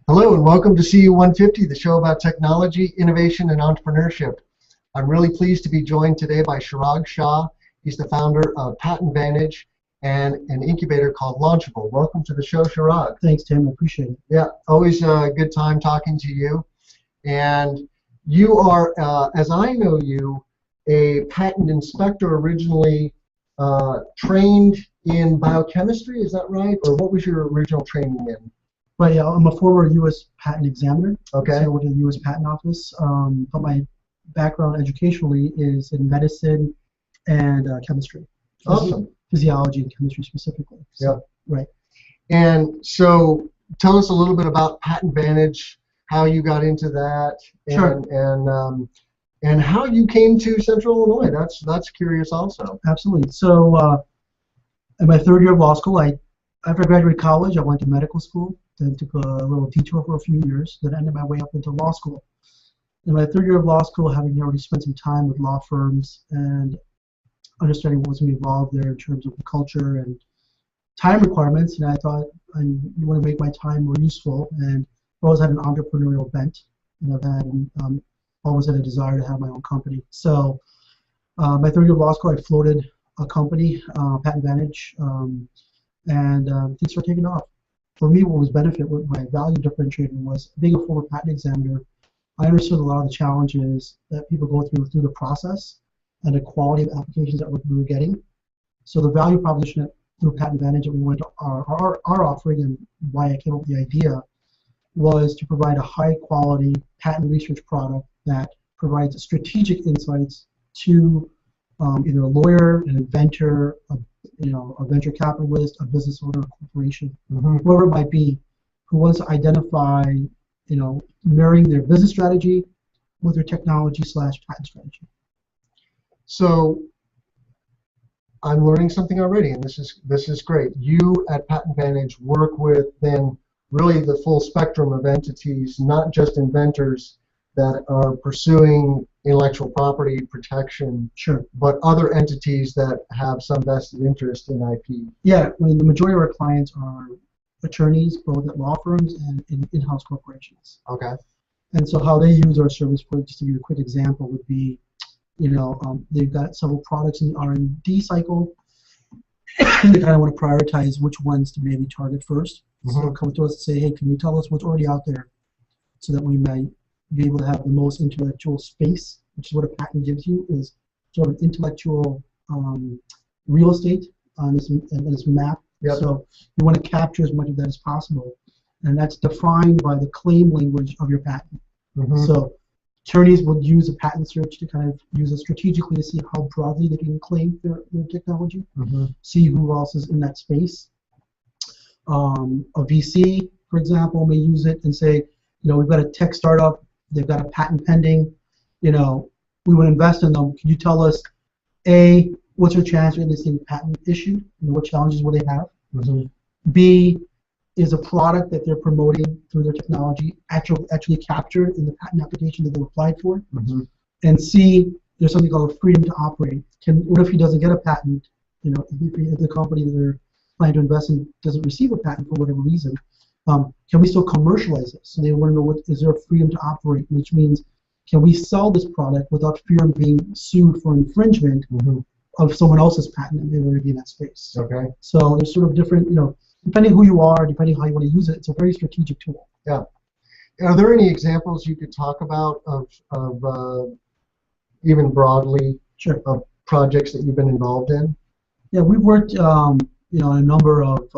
Hello and welcome to CU150, the show about technology, innovation, and entrepreneurship. I'm really pleased to be joined today by Chirag Shah. He's the founder of PatentVantage and an incubator called Launchable. Welcome to the show, Chirag. Thanks, Tim. I appreciate it. Yeah, always a good time talking to you. And you are, as I know you, a patent inspector originally trained in biochemistry, is that right? Or what was your original training in? Right, yeah, I'm a former U.S. patent examiner. Okay. So I worked in the U.S. Patent Office. But my background educationally is in medicine and chemistry. Awesome. Physiology and chemistry specifically. So, yeah. Right. And so tell us a little bit about PatentVantage, how you got into that, Sure. and how you came to Central Illinois. That's curious also. Absolutely. So in my third year of law school, after I graduated college, I went to medical school, then took a little detour for a few years, then ended my way up into law school. In my third year of law school, having already spent some time with law firms and understanding what was going to be involved there in terms of the culture and time requirements, and I thought I want to make my time more useful, and I always had an entrepreneurial bent, and I've had always had a desire to have my own company. So my third year of law school, I floated a company, PatentVantage, and things started taking off. For me, what was what my value differentiator was, being a former patent examiner, I understood a lot of the challenges that people go through the process and the quality of applications that we were getting. So the value proposition through PatentVantage that we went to our offering, and why I came up with the idea, was to provide a high quality patent research product that provides strategic insights to either a lawyer, an inventor, a venture capitalist, a business owner, a corporation, whoever it might be, who wants to identify, marrying their business strategy with their technology/patent strategy. So I'm learning something already, and this is great. You at PatentVantage work with then really the full spectrum of entities, not just inventors that are pursuing intellectual property protection, sure, but other entities that have some vested interest in IP. Yeah, I mean, the majority of our clients are attorneys, both at law firms and in-house corporations. Okay. And so how they use our service, for just to give you a quick example, would be, they've got several products in the R&D cycle, and they kind of want to prioritize which ones to maybe target first. So they'll come to us and say, hey, can you tell us what's already out there so that we might be able to have the most intellectual space, which is what a patent gives you, is sort of intellectual real estate on this map. Yep. So you want to capture as much of that as possible, and that's defined by the claim language of your patent. So attorneys would use a patent search to kind of use it strategically to see how broadly they can claim their technology, see who else is in that space. A VC, for example, may use it and say, we've got a tech startup, they've got a patent pending, we would invest in them. Can you tell us, A, what's your chance of this thing patent issued, what challenges will they have? B, is a product that they're promoting through their technology actually captured in the patent application that they applied for? And C, there's something called freedom to operate. What if he doesn't get a patent? If the company that they're planning to invest in doesn't receive a patent for whatever reason, can we still commercialize this? So they want to know, is there a freedom to operate, which means, can we sell this product without fear of being sued for infringement of someone else's patent and they're already in that space? Okay. So there's sort of different, depending who you are, depending how you want to use it, it's a very strategic tool. Yeah. Are there any examples you could talk about of even broadly, sure, of projects that you've been involved in? Yeah, we've worked, in a number of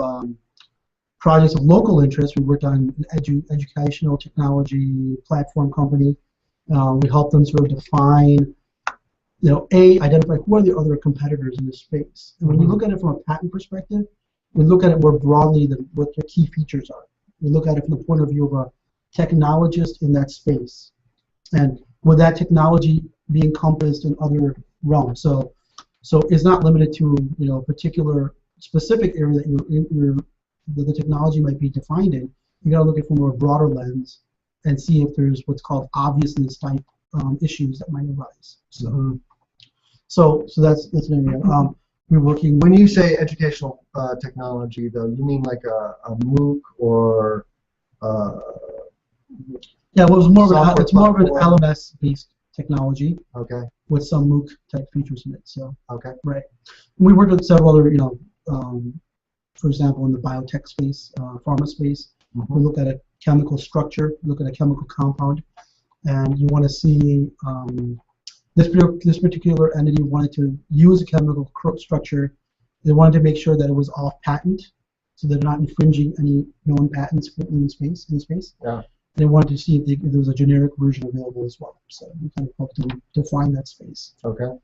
projects of local interest. We worked on an educational technology platform company. We helped them sort of define, identify who are the other competitors in this space. And when you look at it from a patent perspective, we look at it more broadly than what their key features are. We look at it from the point of view of a technologist in that space, and would that technology be encompassed in other realms? So it's not limited to a particular specific area that the technology might be defined in. You got to look at it from a broader lens and see if there's what's called obviousness type issues that might arise. So that's an area. We're working. When you say educational technology, though, you mean like a MOOC or Yeah, well, software it's more of an platform. LMS-based technology Okay. with some MOOC type features in it. So, Okay. right. We worked with several other, for example, in the biotech space, pharma space, Mm-hmm. we look at a chemical structure, look at a chemical compound, and you want to see this particular entity wanted to use a chemical structure. They wanted to make sure that it was off patent, so they're not infringing any known patents in space. Yeah. They wanted to see if there was a generic version available as well. So we kind of helped them define that space. Okay.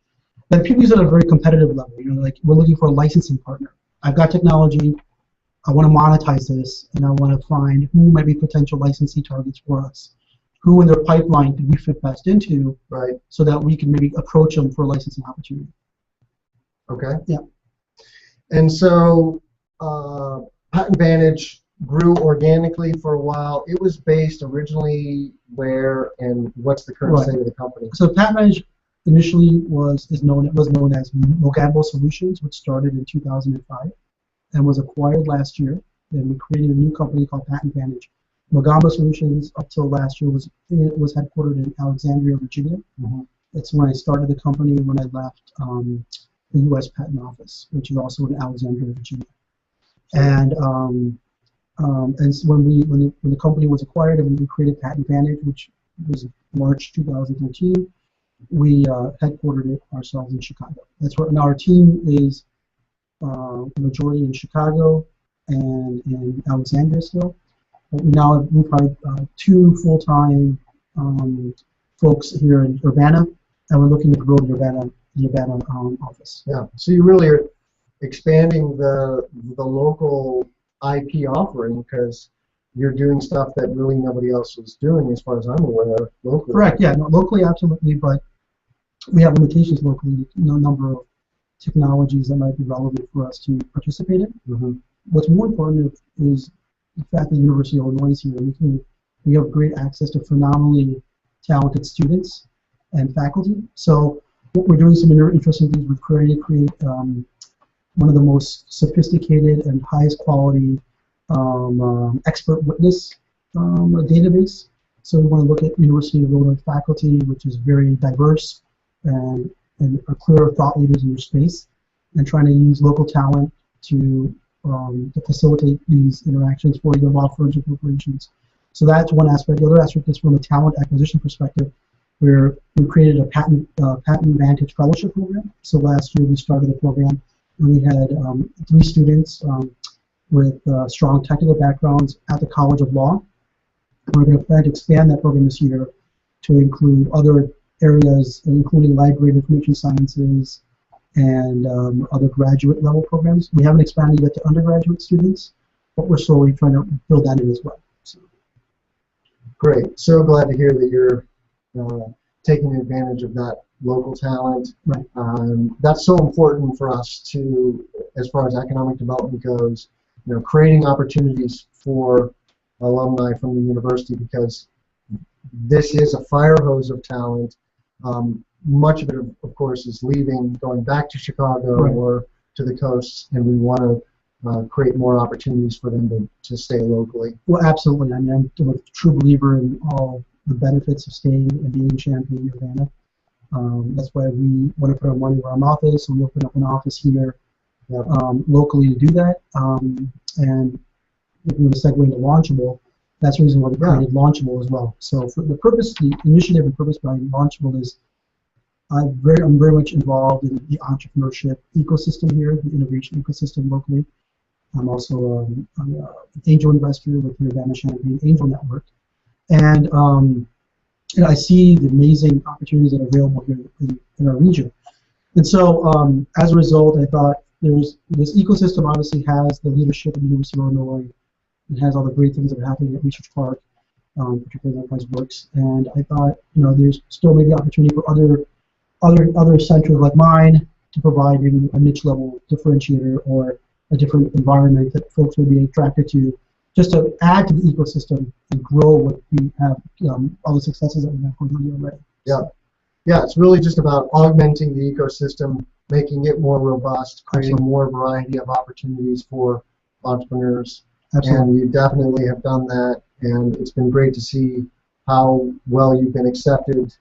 But people use it at a very competitive level. Like we're looking for a licensing partner. I've got technology. I want to monetize this, and I want to find who might be potential licensing targets for us. Who in their pipeline could we fit best into, right? So that we can maybe approach them for a licensing opportunity. Okay. Yeah. And so PatentVantage grew organically for a while. It was based originally where, and what's the current state of the company? So PatentVantage initially was known as Mogambo Solutions, which started in 2005 and was acquired last year. And we created a new company called PatentVantage. Mogambo Solutions up till last year was headquartered in Alexandria, Virginia. Mm-hmm. That's when I started the company. When I left the U.S. Patent Office, which is also in Alexandria, Virginia. And when the company was acquired and we created PatentVantage, which was March 2013, we headquartered it ourselves in Chicago. That's where now our team is majority in Chicago and in Alexandria still. But we've hired 2 full-time folks here in Urbana, and we're looking to grow the Urbana office. Yeah. So you really are expanding the local IP offering because you're doing stuff that really nobody else is doing, as far as I'm aware, locally. Correct. Yeah. No, locally, absolutely, but we have limitations locally. Number of technologies that might be relevant for us to participate in. Mm-hmm. What's more important is the fact that the University of Illinois is here. We have great access to phenomenally talented students and faculty. So what we're doing some interesting things. We've created one of the most sophisticated and highest quality expert witness database. So we want to look at University of Illinois faculty, which is very diverse and are clear thought leaders in their space, and trying to use local talent to facilitate these interactions for either law firms or corporations. So that's one aspect. The other aspect is from a talent acquisition perspective, where we created a PatentVantage fellowship program. So last year we started the program, and we had 3 students with strong technical backgrounds at the College of Law. We're going to plan to expand that program this year to include other areas, including library and information sciences and other graduate level programs. We haven't expanded yet to undergraduate students, but we're slowly trying to build that in as well. So. Great. So glad to hear that you're taking advantage of that local talent. Right. That's so important for us to, as far as economic development goes, creating opportunities for alumni from the university, because this is a fire hose of talent. Much of it, of course, is leaving, going back to Chicago right. or to the coasts, and we want to create more opportunities for them to stay locally. Well, absolutely. I mean, I'm a true believer in all the benefits of staying and being in Champaign, Urbana. That's why we want to put our money where our mouth is, so we open up an office here locally to do that. And if we want to segue into Launchable, that's the reason why we created Launchable as well. So for the initiative and purpose behind Launchable is I'm very much involved in the entrepreneurship ecosystem here, the innovation ecosystem locally. I'm also an angel investor with the Urbana Champaign Angel Network. And I see the amazing opportunities that are available here in our region. And so as a result, I thought this ecosystem obviously has the leadership of the University of Illinois. It has all the great things that are happening at Research Park, particularly Enterprise Works. And I thought, there's still maybe opportunity for other centers like mine to provide maybe a niche level differentiator or a different environment that folks would be attracted to, just to add to the ecosystem and grow what we have, all the successes that we have going on already. Yeah, yeah. It's really just about augmenting the ecosystem, making it more robust, creating more variety of opportunities for entrepreneurs. Absolutely. And we definitely have done that, and it's been great to see how well you've been accepted.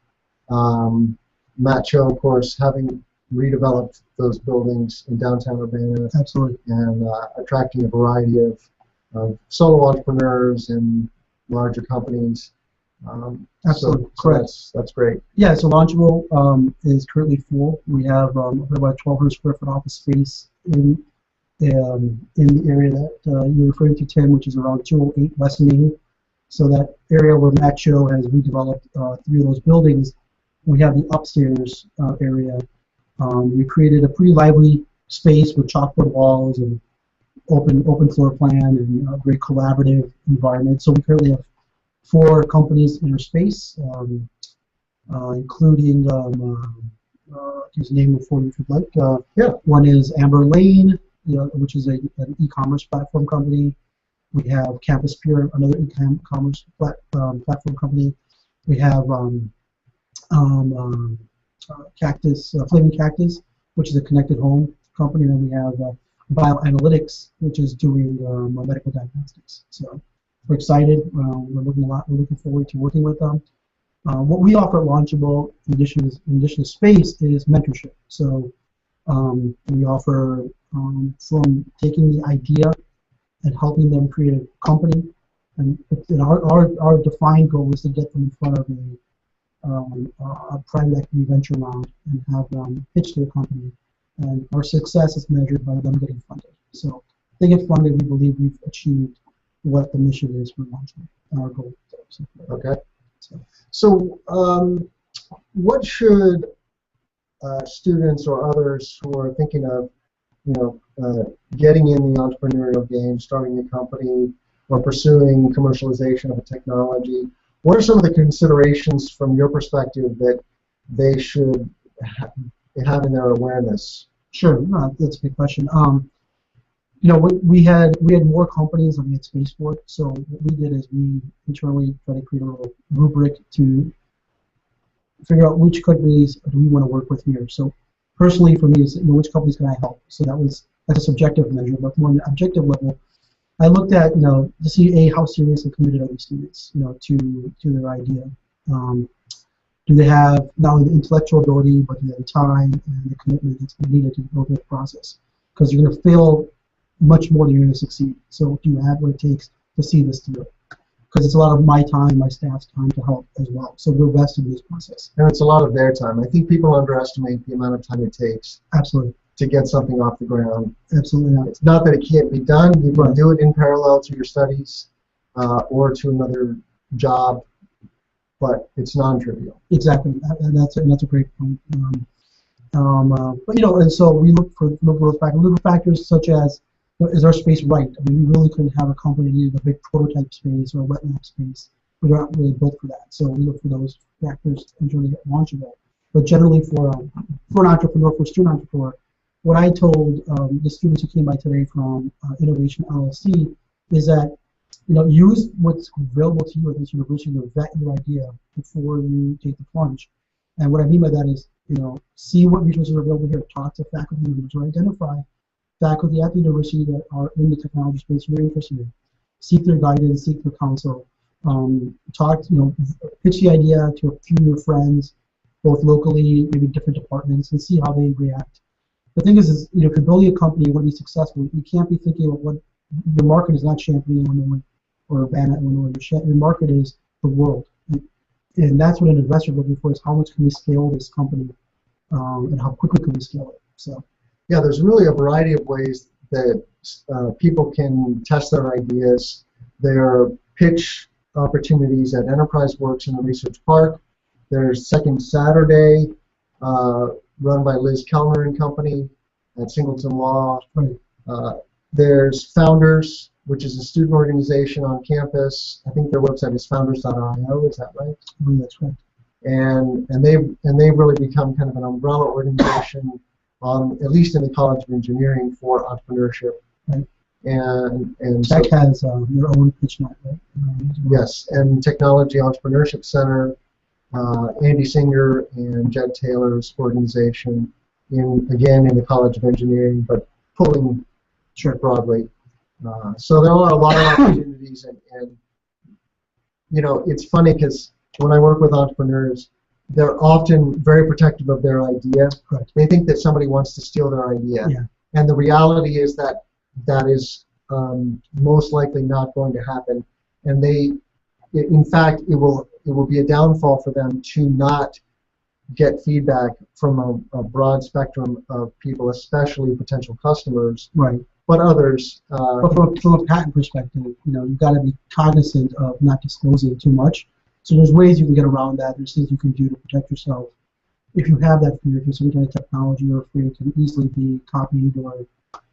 Matt Cho, of course, having redeveloped those buildings in downtown Urbana. Absolutely. And attracting a variety of solo entrepreneurs and larger companies. Absolutely, so correct. That's great. Yeah, so Launchable is currently full. We have about 1,200 square foot office space in the area that you're referring to, Tim, which is around 208 West Main. So that area where Matt Cho has redeveloped 3 of those buildings, we have the upstairs area. We created a pretty lively space with chalkboard walls and open floor plan and a very collaborative environment. So we currently have 4 companies in our space, including use the name for you if you'd like. Yeah. One is Amber Lane, which is an e-commerce platform company. We have Campus Pure, another e-commerce platform company. We have Flaming Cactus, which is a connected home company. And then we have Bioanalytics, which is doing medical diagnostics. So we're excited. We're looking forward to working with them. What we offer at Launchable, in addition to space, is mentorship. So we offer from taking the idea and helping them create a company. And our defined goal is to get them in front of a private equity venture round and have them pitch their company. And our success is measured by them getting funded. So if they get funded, we believe we've achieved what the mission is for Launchable, our goal. Okay. So what should students or others who are thinking of, getting in the entrepreneurial game, starting a company, or pursuing commercialization of a technology, what are some of the considerations from your perspective that they should have in their awareness? Sure, that's a good question. We had more companies than we had space for. So what we did is we internally tried to create a little rubric to figure out which companies do we want to work with here. So personally, for me, is which companies can I help? So that's a subjective measure, but more on an objective level, I looked at to see how serious and committed are these students to their idea. Do they have not only the intellectual ability, but do they have the time and the commitment that's needed to go through the process? Because you're going to fail much more than you're going to succeed. So do you have what it takes to see this through? Because it's a lot of my time, my staff's time to help as well. So we're vested in this process. And it's a lot of their time. I think people underestimate the amount of time it takes. Absolutely. To get something off the ground. Absolutely not. It's not that it can't be done. You can Right. do it in parallel to your studies or to another job, but it's non-trivial. Exactly, and that's a great point. But and so we look for those factors. Little factors such as, is our space right? I mean, we really couldn't have a company that needed a big prototype space or a wet lab space. We're not really built for that. So we look for those factors usually at Launchable. But generally, for an entrepreneur, for a student entrepreneur, what I told the students who came by today from Innovation LLC is that use what's available to you at this university to vet your idea before you take the plunge. And what I mean by that is, see what resources are available here. Talk to faculty members or identify faculty at the university that are in the technology space you're interested in. Seek their guidance, seek their counsel. Pitch the idea to a few of your friends, both locally, maybe different departments, and see how they react. The thing is if you're building a company, you want to be successful, you can't be thinking of what your market is not Champaign, Illinois, or Urbana, Illinois. Your market is the world. And that's what an investor is looking for, is how much can we scale this company and how quickly can we scale it. So yeah, there's really a variety of ways that people can test their ideas. There are pitch opportunities at Enterprise Works in the Research Park. There's Second Saturday, run by Liz Kellner and Company at Singleton Law. right. There's Founders, which is a student organization on campus. I think their website is founders.io. Is that right? I believe that's right. And they've really become kind of an umbrella organization, at least in the College of Engineering, for entrepreneurship. Right. And Tech so, has their own pitch net, right? yes, and Technology Entrepreneurship Center, Andy Singer and Jed Taylor's organization, again in the College of Engineering, but pulling broadly. So there are a lot of opportunities, and it's funny because when I work with entrepreneurs, they're often very protective of their idea. Correct. They think that somebody wants to steal their idea. Yeah. And the reality is that that is most likely not going to happen. And in fact, it will be a downfall for them to not get feedback from a broad spectrum of people, especially potential customers, Right. but others. But from a patent perspective, you've got to be cognizant of not disclosing too much. So there's ways you can get around that. There's things you can do to protect yourself. If you have that fear, if you're some kind of technology or afraid it can easily be copied or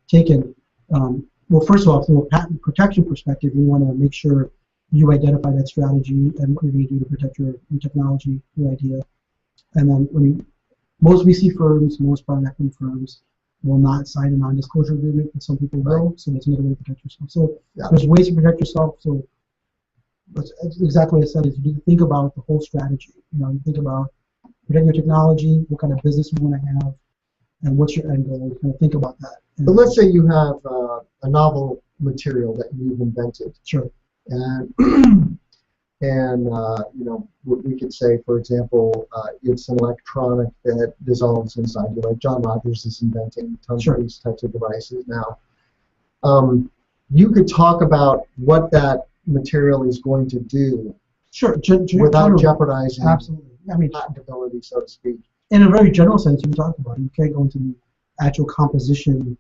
taken, well, first of all, from a patent protection perspective, you want to make sure you identify that strategy and what you're going to do to protect your technology, your idea. And then most VC firms, most private equity firms will not sign a non-disclosure agreement, but some people will, so that's another way to protect yourself. So there's ways to protect yourself. So that's exactly what I said, is you need to think about the whole strategy. You think about protecting your technology, what kind of business you want to have, and what's your end goal. You kind of think about that. But let's say you have a novel material that you've invented. Sure. And we could say, for example, it's an electronic that dissolves inside you, like John Rogers is inventing tons of these types of devices now. You could talk about what that material is going to do, without jeopardizing patentability, so to speak. In a very general sense, you can talk about it. You can't go into the actual composition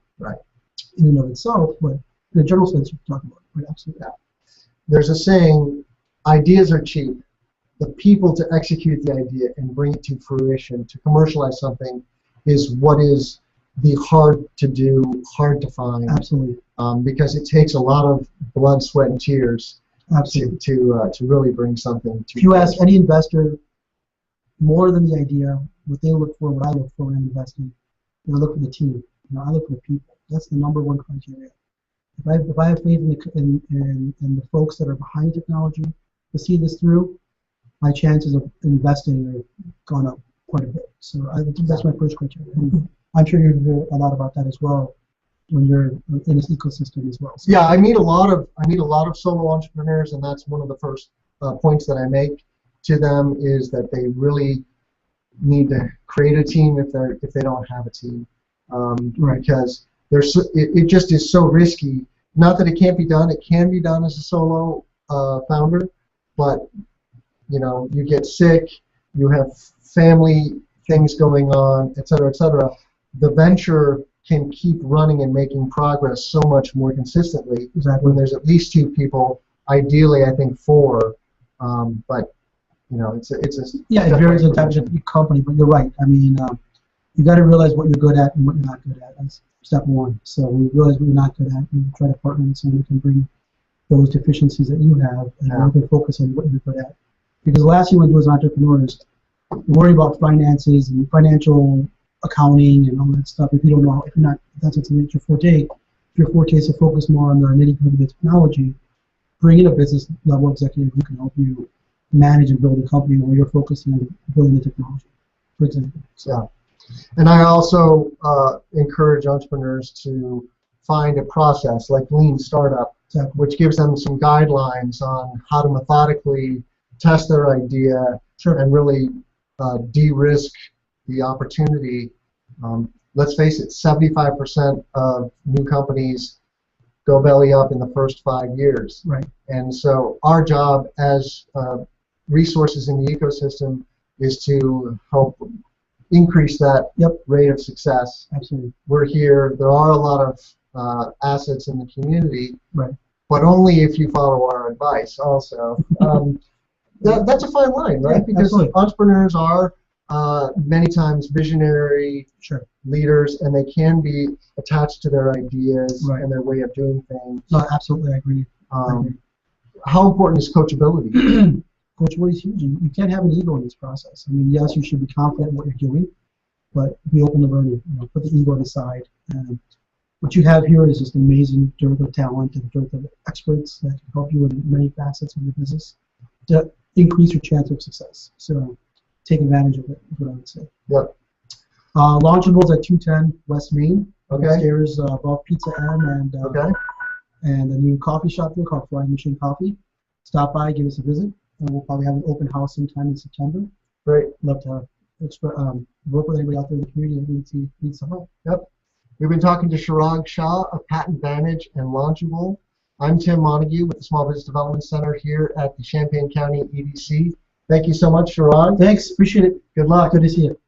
in and of itself, but in a general sense, you can talk about it. Right? Absolutely. Yeah. There's a saying, ideas are cheap. The people to execute the idea and bring it to fruition, to commercialize something, is what is the hard to do, hard to find. Absolutely. Because it takes a lot of blood, sweat, and tears to really bring something to. If you ask any investor, more than the idea, what they look for, what I look for when I'm investing, they look for the team. I look for the people. That's the number one criteria. If I have faith in the folks that are behind the technology to see this through, my chances of investing are gone up quite a bit. So I think that's my first criteria. And I'm sure you hear a lot about that as well when you're in this ecosystem as well. So yeah, I meet a lot of solo entrepreneurs, and that's one of the first points that I make to them, is that they really need to create a team if they don't have a team, because it just is so risky. Not that it can't be done; it can be done as a solo founder, but you get sick, you have family things going on, et cetera, et cetera. The venture can keep running and making progress so much more consistently when there's at least two people. Ideally, I think four, but it's a it varies in type of company. But you're right. I mean, you got to realize what you're good at and what you're not good at. That's step one. So we realize what you're not good at, and try to partner with someone who can bring those deficiencies that you have, and you can focus on what you're good at. Because the last thing you want to do as an entrepreneur is worry about finances and financial accounting and all that stuff. If you don't know, if that's what's your forte. If your forte is to focus more on the nitty-gritty of technology, bring in a business level executive who can help you manage and build a company where you're focusing on building the technology, for example. Yeah. And I also encourage entrepreneurs to find a process like Lean Startup, which gives them some guidelines on how to methodically test their idea and really de-risk the opportunity. Let's face it, 75% of new companies go belly up in the first 5 years. Right. And so our job as resources in the ecosystem is to help increase that rate of success. Absolutely. We're here. There are a lot of assets in the community, right, but only if you follow our advice also. That's a fine line, right? Yeah, because absolutely. entrepreneurs are many times visionary leaders, and they can be attached to their ideas and their way of doing things. No, absolutely, I agree. How important is coachability? Coachability is huge. You can't have an ego in this process. I mean, yes, you should be confident in what you're doing, but be open to learning. Put the ego aside. What you have here is just an amazing dearth of talent and dearth of experts that can help you in many facets of your business to increase your chance of success. So take advantage of it, is what I would say. Yep. Launchables at 210 West Main. Okay. Upstairs above Pizza M and a new coffee shop there called Flying Machine Coffee. Stop by, give us a visit. and we'll probably have an open house sometime in September. Great. Love to work with anybody out there in the community that needs some help. Yep. We've been talking to Chirag Shah of PatentVantage and Launchable. I'm Tim Montague with the Small Business Development Center here at the Champaign County EDC. Thank you so much, Chirag. Thanks. Appreciate it. Good luck. Good to see you.